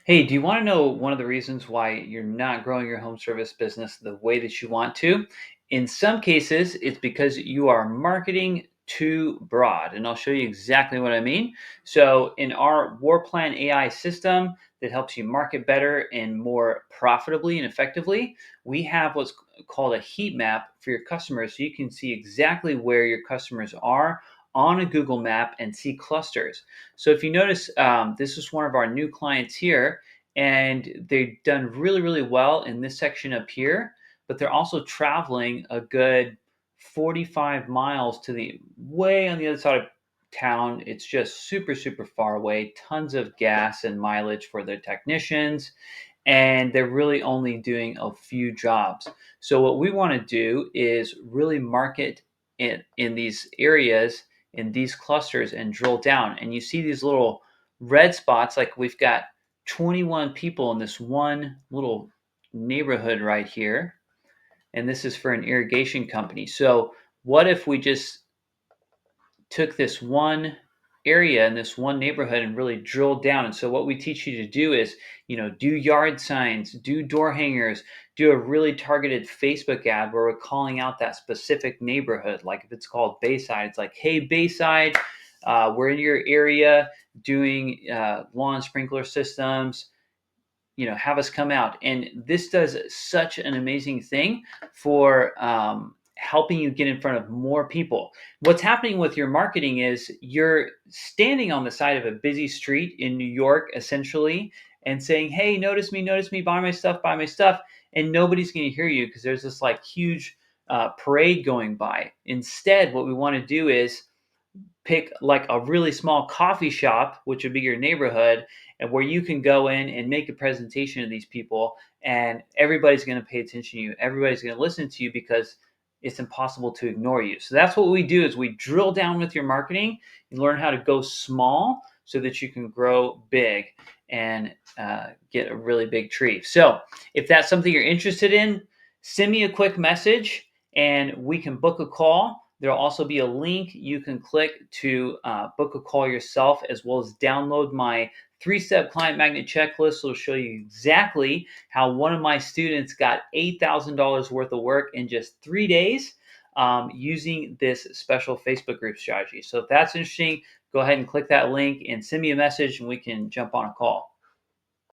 Hey, do you want to know one of the reasons why you're not growing your home service business the way that you want to? In some cases, it's because you are marketing too broad, and I'll show you exactly what I mean. So, in our War Plan AI system that helps you market better and more profitably and effectively, we have what's called a heat map for your customers so you can see exactly where your customers are on a Google map and see clusters. So if you notice, this is one of our new clients here, and they've done really, really well in this section up here, but they're also traveling a good 45 miles to the way on the other side of town. It's just super, super far away, tons of gas and mileage for their technicians, and they're really only doing a few jobs. So what we want to do is really market in these areas, in these clusters, and drill down. And you see these little red spots, like we've got 21 people in this one little neighborhood right here, and this is for an irrigation company. So what if we just took this one area in this one neighborhood and really drilled down? And so what we teach you to do is, do yard signs, do door hangers, do a really targeted Facebook ad where we're calling out that specific neighborhood. Like if it's called Bayside, it's like, hey, Bayside, we're in your area doing lawn sprinkler systems. Have us come out. And this does such an amazing thing for helping you get in front of more people. What's happening with your marketing is you're standing on the side of a busy street in New York, essentially, and saying, hey, notice me, buy my stuff. And nobody's going to hear you because there's this like huge parade going by. Instead, what we want to do is pick like a really small coffee shop, which would be your neighborhood, and where you can go in and make a presentation to these people, and everybody's going to pay attention to you. Everybody's going to listen to you because it's impossible to ignore you. So that's what we do is we drill down with your marketing and learn how to go small so that you can grow big and get a really big tree. So if that's something you're interested in, send me a quick message and we can book a call. There'll also be a link you can click to book a call yourself, as well as download my 3-step client magnet checklist. It'll show you exactly how one of my students got $8,000 worth of work in just 3 days using this special Facebook group strategy. So if that's interesting, go ahead and click that link and send me a message and we can jump on a call.